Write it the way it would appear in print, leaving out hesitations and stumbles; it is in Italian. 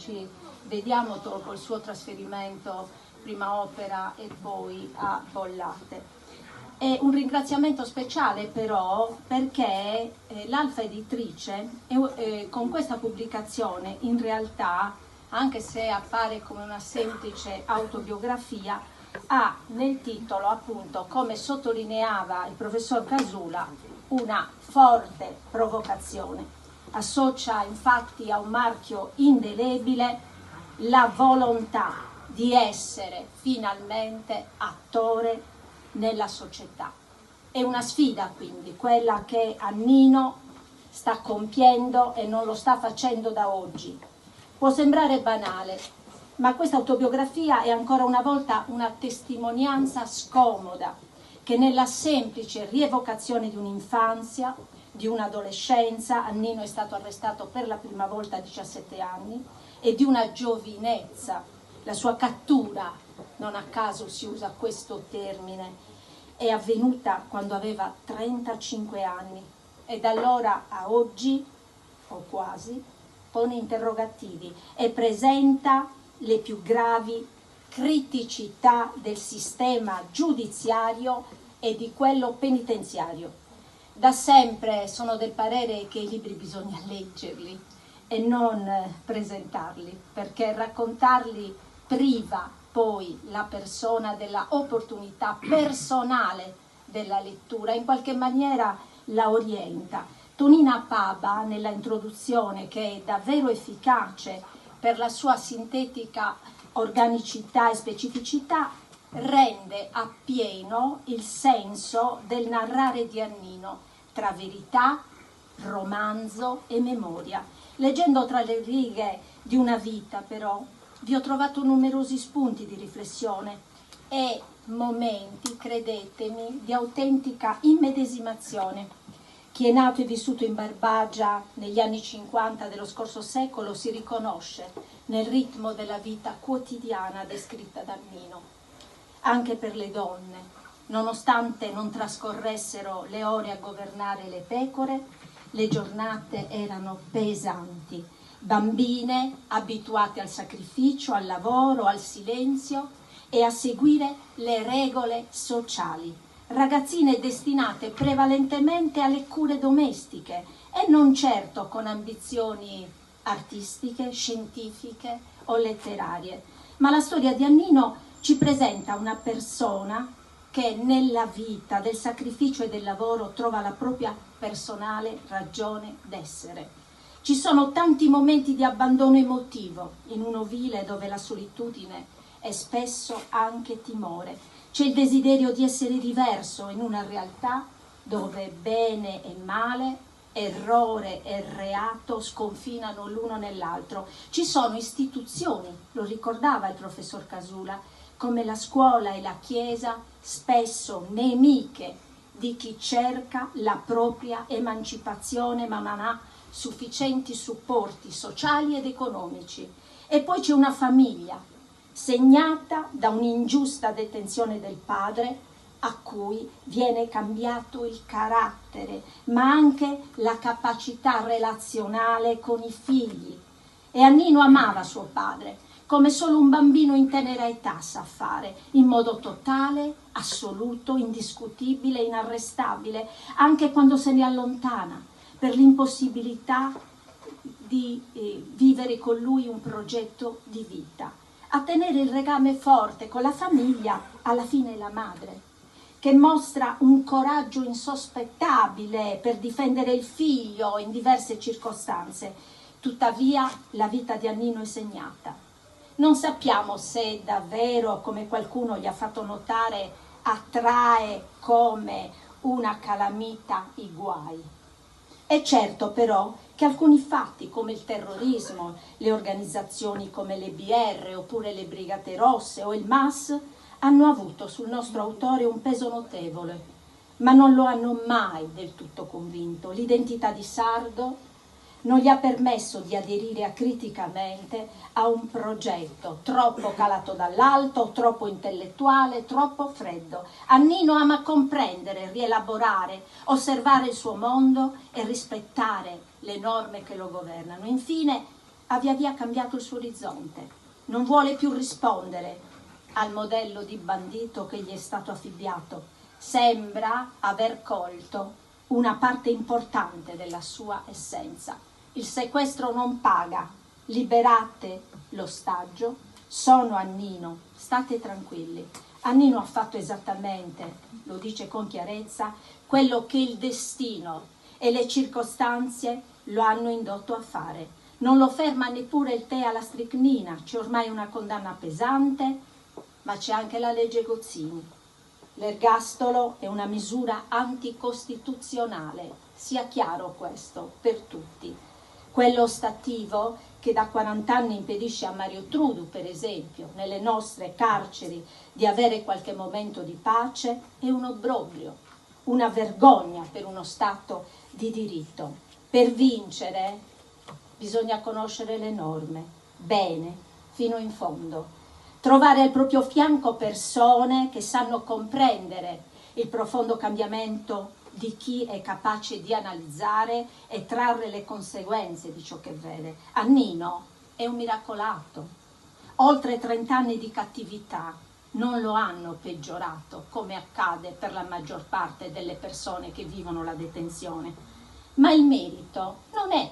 ci vediamo dopo il suo trasferimento prima Opera e poi a Bollate. E un ringraziamento speciale però perché l'Alfa Editrice con questa pubblicazione in realtà, anche se appare come una semplice autobiografia, ha nel titolo, appunto, come sottolineava il professor Casula, una forte provocazione. Associa infatti a un marchio indelebile la volontà di essere finalmente attore nella società. È una sfida quindi quella che Annino sta compiendo e non lo sta facendo da oggi. Può sembrare banale, ma questa autobiografia è ancora una volta una testimonianza scomoda che nella semplice rievocazione di un'infanzia, di un'adolescenza, Annino è stato arrestato per la prima volta a 17 anni, e di una giovinezza, la sua cattura, non a caso si usa questo termine, è avvenuta quando aveva 35 anni e da allora a oggi, o quasi, pone interrogativi e presenta le più gravi criticità del sistema giudiziario e di quello penitenziario. Da sempre sono del parere che i libri bisogna leggerli e non presentarli, perché raccontarli priva poi la persona della opportunità personale della lettura, in qualche maniera la orienta. Tonina Paba, nella introduzione, che è davvero efficace per la sua sintetica organicità e specificità, rende appieno il senso del narrare di Annino tra verità, romanzo e memoria. Leggendo tra le righe di una vita, però, vi ho trovato numerosi spunti di riflessione e momenti, credetemi, di autentica immedesimazione. Chi è nato e vissuto in Barbagia negli anni 50 dello scorso secolo si riconosce nel ritmo della vita quotidiana descritta da Annino. Anche per le donne, nonostante non trascorressero le ore a governare le pecore, le giornate erano pesanti. Bambine abituate al sacrificio, al lavoro, al silenzio e a seguire le regole sociali. Ragazzine destinate prevalentemente alle cure domestiche e non certo con ambizioni artistiche, scientifiche o letterarie. Ma la storia di Annino ci presenta una persona che nella vita del sacrificio e del lavoro trova la propria personale ragione d'essere. Ci sono tanti momenti di abbandono emotivo in un ovile dove la solitudine è spesso anche timore. C'è il desiderio di essere diverso in una realtà dove bene e male, errore e reato sconfinano l'uno nell'altro. Ci sono istituzioni, lo ricordava il professor Casula, come la scuola e la Chiesa, spesso nemiche di chi cerca la propria emancipazione ma non ha sufficienti supporti sociali ed economici. E poi c'è una famiglia segnata da un'ingiusta detenzione del padre a cui viene cambiato il carattere, ma anche la capacità relazionale con i figli. E Annino amava suo padre, come solo un bambino in tenera età sa fare, in modo totale, assoluto, indiscutibile, inarrestabile, anche quando se ne allontana, per l'impossibilità di vivere con lui un progetto di vita. A tenere il legame forte con la famiglia, alla fine è la madre, che mostra un coraggio insospettabile per difendere il figlio in diverse circostanze. Tuttavia la vita di Annino è segnata. Non sappiamo se davvero, come qualcuno gli ha fatto notare, attrae come una calamita i guai. È certo però che alcuni fatti come il terrorismo, le organizzazioni come le BR oppure le Brigate Rosse o il MAS hanno avuto sul nostro autore un peso notevole, ma non lo hanno mai del tutto convinto. L'identità di sardo non gli ha permesso di aderire acriticamente a un progetto troppo calato dall'alto, troppo intellettuale, troppo freddo. Annino ama comprendere, rielaborare, osservare il suo mondo e rispettare le norme che lo governano. Infine, ha via via cambiato il suo orizzonte, non vuole più rispondere al modello di bandito che gli è stato affibbiato, sembra aver colto una parte importante della sua essenza. Il sequestro non paga, liberate l'ostaggio, sono Annino, state tranquilli. Annino ha fatto esattamente, lo dice con chiarezza, quello che il destino e le circostanze lo hanno indotto a fare. Non lo ferma neppure il tè alla stricnina, c'è ormai una condanna pesante, ma c'è anche la legge Gozzini. L'ergastolo è una misura anticostituzionale, sia chiaro questo per tutti. Quello ostativo che da 40 anni impedisce a Mario Trudu, per esempio, nelle nostre carceri di avere qualche momento di pace, è un obbrobrio, una vergogna per uno Stato di diritto. Per vincere bisogna conoscere le norme, bene, fino in fondo. Trovare al proprio fianco persone che sanno comprendere il profondo cambiamento di chi è capace di analizzare e trarre le conseguenze di ciò che vede. Annino è un miracolato. Oltre 30 anni di cattività non lo hanno peggiorato, come accade per la maggior parte delle persone che vivono la detenzione. Ma il merito non è